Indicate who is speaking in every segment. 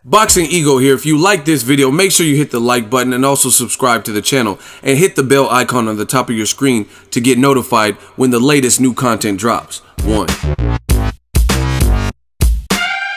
Speaker 1: Boxing Ego here. If you like this video, make sure you hit the like button and also subscribe to the channel and hit the bell icon on the top of your screen to get notified when the latest new content drops. 1.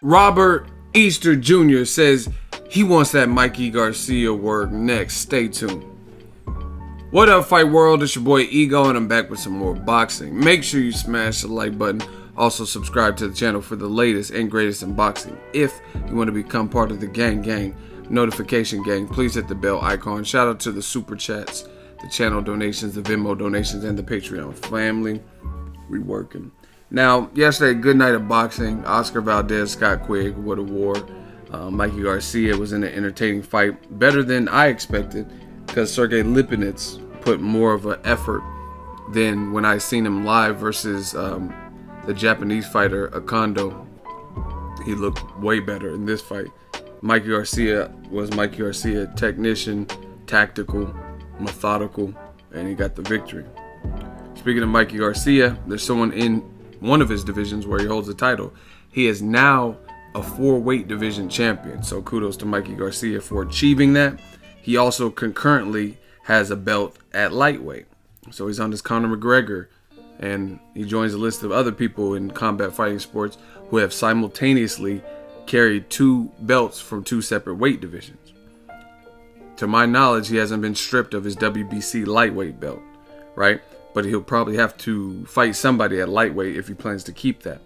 Speaker 1: Robert Easter Jr. says he wants that Mikey Garcia work next. Stay tuned. What up, Fight World? It's your boy Ego and I'm back with some more boxing. Make sure you smash the like button. Also subscribe to the channel for the latest and greatest in boxing. If you want to become part of the gang notification gang, please hit the bell icon. Shout out to the super chats, the channel donations, the Venmo donations, and the Patreon family. We working. Now, yesterday, good night of boxing. Oscar Valdez, Scott Quigg, what a war. Mikey Garcia was in an entertaining fight, better than I expected, because Sergey Lipinets put more of an effort than when I seen him live versus the Japanese fighter Akondo. He looked way better in this fight. Mikey Garcia was Mikey Garcia, technician, tactical, methodical, and he got the victory. Speaking of Mikey Garcia, there's someone in one of his divisions where he holds the title. He is now a 4-weight division champion, so kudos to Mikey Garcia for achieving that. He also concurrently has a belt at lightweight, so he's on this Conor McGregor, and he joins a list of other people in combat fighting sports who have simultaneously carried 2 belts from 2 separate weight divisions. To my knowledge, he hasn't been stripped of his WBC lightweight belt, right? But he'll probably have to fight somebody at lightweight if he plans to keep that.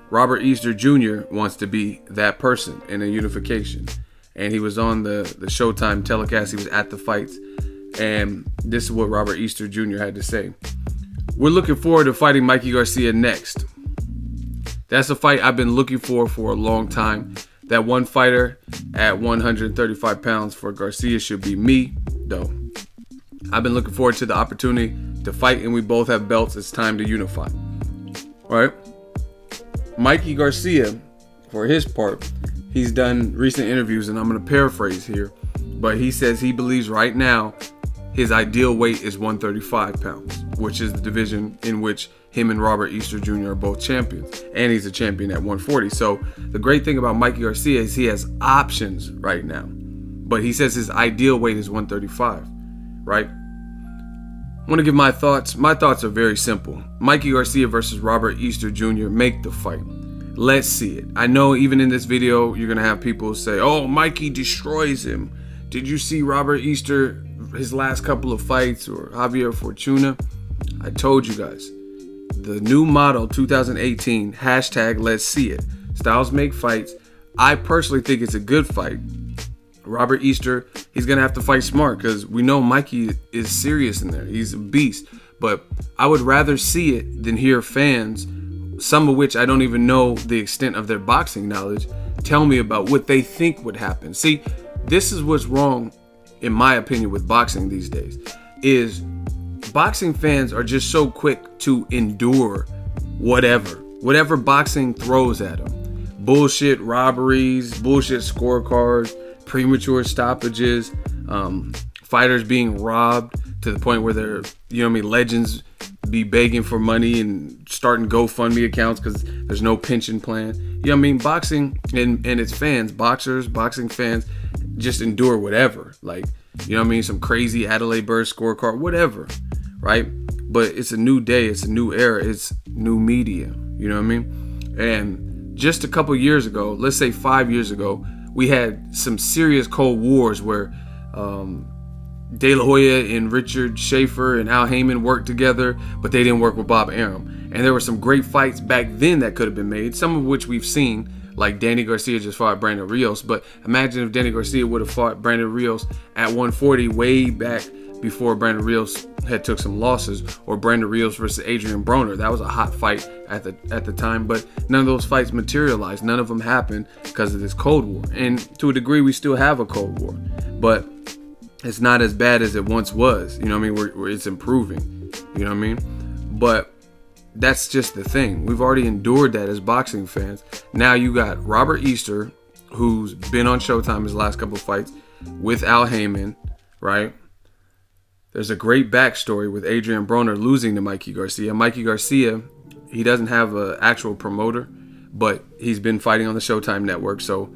Speaker 1: Robert Easter Jr. wants to be that person in a unification. And he was on the Showtime telecast. He was at the fights. And this is what Robert Easter Jr. had to say. We're looking forward to fighting Mikey Garcia next. That's a fight I've been looking for a long time. That one fighter at 135 pounds for Garcia should be me, though. I've been looking forward to the opportunity to fight, and we both have belts. It's time to unify. All right? Mikey Garcia, for his part, he's done recent interviews, and I'm going to paraphrase here, but he says he believes right now his ideal weight is 135 pounds, which is the division in which him and Robert Easter Jr. are both champions. And he's a champion at 140. So the great thing about Mikey Garcia is he has options right now. But he says his ideal weight is 135, right? I want to give my thoughts. My thoughts are very simple. Mikey Garcia versus Robert Easter Jr. Make the fight. Let's see it. I know even in this video, you're going to have people say, oh, Mikey destroys him. Did you see Robert Easter, his last couple of fights, or Javier Fortuna? I told you guys. The new motto 2018, hashtag let's see it. Styles make fights. I personally think it's a good fight. Robert Easter, he's going to have to fight smart because we know Mikey is serious in there. He's a beast. But I would rather see it than hear fans, some of which I don't even know the extent of their boxing knowledge, tell me about what they think would happen. See, this is what's wrong, in my opinion, with boxing these days, is boxing fans are just so quick to endure whatever boxing throws at them. Bullshit robberies, bullshit scorecards, premature stoppages, fighters being robbed to the point where they're, legends be begging for money and starting GoFundMe accounts because there's no pension plan. Boxing and its fans, boxing fans, just endure whatever. Like, some crazy Adelaide Bird scorecard, whatever, right? But it's a new day, it's a new era, it's new media, And just a couple years ago, let's say 5 years ago, we had some serious Cold Wars where De La Hoya and Richard Schaefer and Al Heyman worked together, but they didn't work with Bob Arum. And there were some great fights back then that could have been made, some of which we've seen, like Danny Garcia just fought Brandon Rios. But imagine if Danny Garcia would have fought Brandon Rios at 140 way back before Brandon Rios had took some losses, or Brandon Rios versus Adrian Broner. That was a hot fight at the time, but none of those fights materialized. None of them happened because of this Cold War. And to a degree, we still have a Cold War, but it's not as bad as it once was. Where it's improving. But that's just the thing. We've already endured that as boxing fans. Now you got Robert Easter, who's been on Showtime his last couple of fights with Al Heyman, right? There's a great backstory with Adrian Broner losing to Mikey Garcia. Mikey Garcia, he doesn't have an actual promoter, but he's been fighting on the Showtime network, so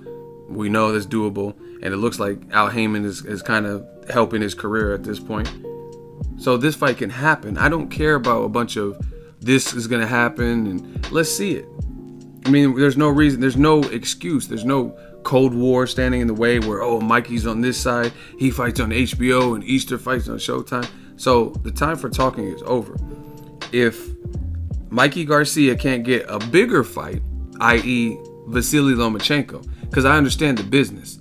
Speaker 1: We know that's doable, and it looks like Al Heyman is kind of helping his career at this point. So this fight can happen. I don't care about a bunch of this is going to happen, and let's see it. I mean, there's no reason, there's no excuse, there's no Cold War standing in the way where, oh, Mikey's on this side, he fights on HBO, and Easter fights on Showtime. So the time for talking is over. If Mikey Garcia can't get a bigger fight, i.e. Vasily Lomachenko, because I understand the business.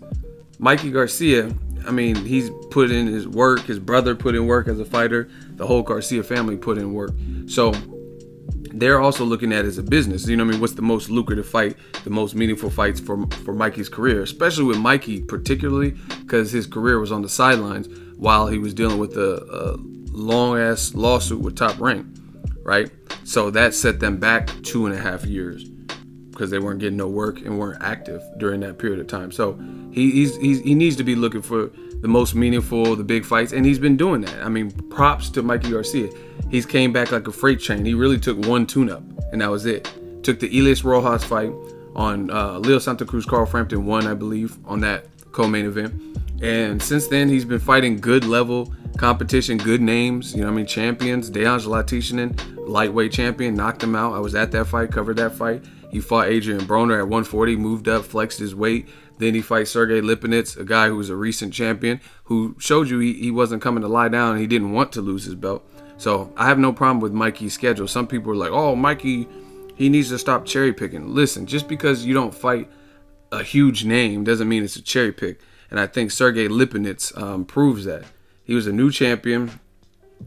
Speaker 1: Mikey Garcia, I mean, he's put in his work, his brother put in work as a fighter, the whole Garcia family put in work. So they're also looking at it as a business. You know what I mean? What's the most lucrative fight, the most meaningful fights for Mikey's career, especially with Mikey particularly, because his career was on the sidelines while he was dealing with a long-ass lawsuit with Top Rank, right? So that set them back 2.5 years because they weren't getting no work and weren't active during that period of time. So he needs to be looking for the most meaningful, the big fights, and he's been doing that. I mean, props to Mikey Garcia. He's came back like a freight train. He really took one tune-up, and that was it. Took the Elias Rojas fight on Leo Santa Cruz. Carl Frampton won, I believe, on that co-main event. And since then, he's been fighting good level competition, good names, you know what I mean, champions. Dejan Zlaticanin, lightweight champion, knocked him out. I was at that fight, covered that fight. He fought Adrian Broner at 140, moved up, flexed his weight. Then he fights Sergey Lipinets, a guy who was a recent champion, who showed you he wasn't coming to lie down and he didn't want to lose his belt. So I have no problem with Mikey's schedule. Some people are like, oh, Mikey, he needs to stop cherry picking. Listen, just because you don't fight a huge name doesn't mean it's a cherry pick. And I think Sergey Lipinets proves that. He was a new champion.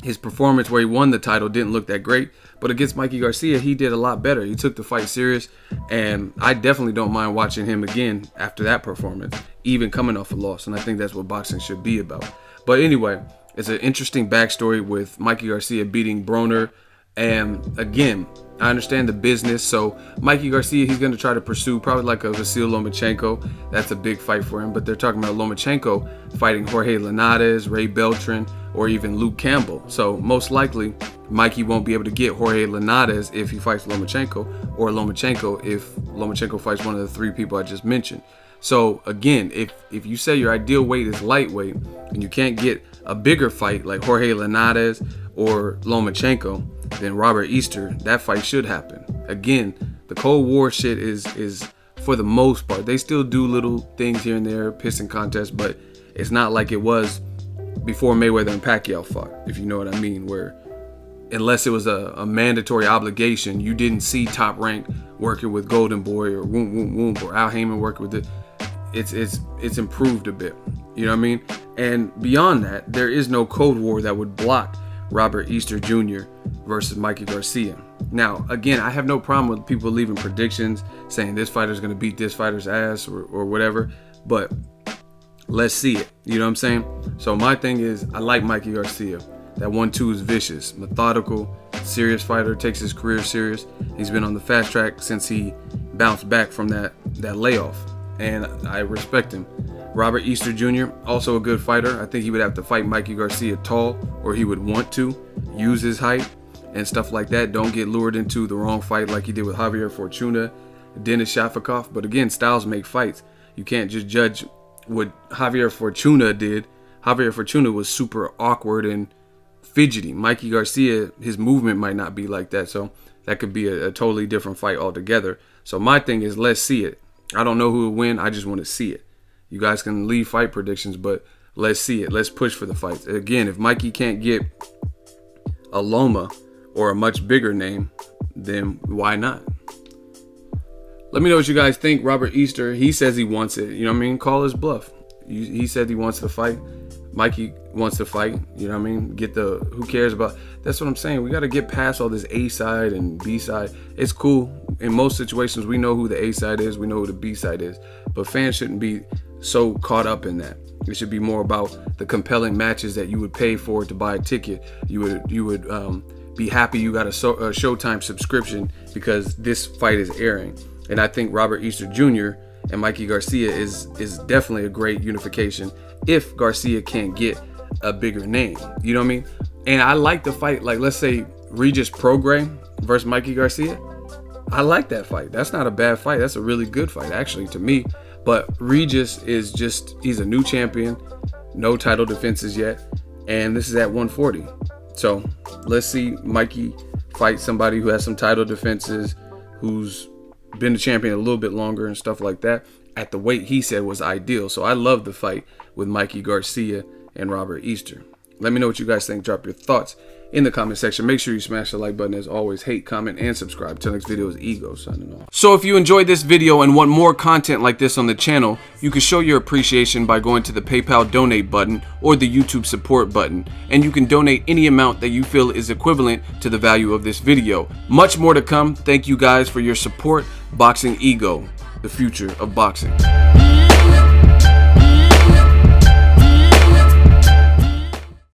Speaker 1: His performance where he won the title didn't look that great, but against Mikey Garcia, he did a lot better. He took the fight serious, and I definitely don't mind watching him again after that performance, even coming off a loss, and I think that's what boxing should be about. But anyway, it's an interesting backstory with Mikey Garcia beating Broner, and again, I understand the business, so Mikey Garcia, he's going to try to pursue probably like a Vasily Lomachenko. That's a big fight for him, but they're talking about Lomachenko fighting Jorge Linares, Ray Beltran, or even Luke Campbell. So most likely, Mikey won't be able to get Jorge Linares if he fights Lomachenko, or Lomachenko if Lomachenko fights one of the three people I just mentioned. So again, if you say your ideal weight is lightweight and you can't get a bigger fight like Jorge Linares or Lomachenko, then Robert Easter, that fight should happen. Again, the Cold War shit is for the most part. They still do little things here and there, pissing contests, but it's not like it was before Mayweather and Pacquiao fought, if you know what I mean, where unless it was a mandatory obligation, you didn't see Top Rank working with Golden Boy or Woom Woom Woom or Al Heyman working with it. It's improved a bit, you know what I mean? And beyond that, there is no Cold War that would block Robert Easter Jr. versus Mikey Garcia. Now, again, I have no problem with people leaving predictions, saying this fighter's going to beat this fighter's ass or whatever, but let's see it. You know what I'm saying? So my thing is, I like Mikey Garcia. That 1-2 is vicious, methodical, serious fighter, takes his career serious. He's been on the fast track since he bounced back from that layoff, and I respect him. Robert Easter Jr., also a good fighter. I think he would have to fight Mikey Garcia tall, or he would want to use his height and stuff like that. Don't get lured into the wrong fight like he did with Javier Fortuna, Denis Shafikov. But again, styles make fights. You can't just judge what Javier Fortuna did. Javier Fortuna was super awkward and fidgety. Mikey Garcia, his movement might not be like that, so that could be a totally different fight altogether. So my thing is, let's see it. I don't know who will win. I just want to see it. You guys can leave fight predictions, but let's see it. Let's push for the fights. Again, if Mikey can't get a Loma or a much bigger name, then why not? Let me know what you guys think. Robert Easter, he says he wants it. You know what I mean? Call his bluff. He said he wants to fight. Mikey wants to fight. You know what I mean? Who cares about, that's what I'm saying. We got to get past all this A side and B side. It's cool. In most situations, we know who the A side is. We know who the B side is. But fans shouldn't be so caught up in that. It should be more about the compelling matches that you would pay for to buy a ticket. You would be happy you got a Showtime subscription because this fight is airing. And I think Robert Easter Jr. and Mikey Garcia is definitely a great unification if Garcia can't get a bigger name. You know what I mean? And I like the fight, like let's say Regis Prograis versus Mikey Garcia. I like that fight. That's not a bad fight. That's a really good fight, actually, to me. But Regis is just, he's a new champion, no title defenses yet, and this is at 140. So let's see Mikey fight somebody who has some title defenses, who's been a champion a little bit longer and stuff like that, at the weight he said was ideal. So I love the fight with Mikey Garcia and Robert Easter. Let me know what you guys think. Drop your thoughts in the comment section. Make sure you smash the like button. As always, hate, comment, and subscribe. Till next video is Ego signing off. So if you enjoyed this video and want more content like this on the channel, you can show your appreciation by going to the PayPal donate button or the YouTube support button, and you can donate any amount that you feel is equivalent to the value of this video. Much more to come. Thank you guys for your support. Boxing Ego, the future of boxing.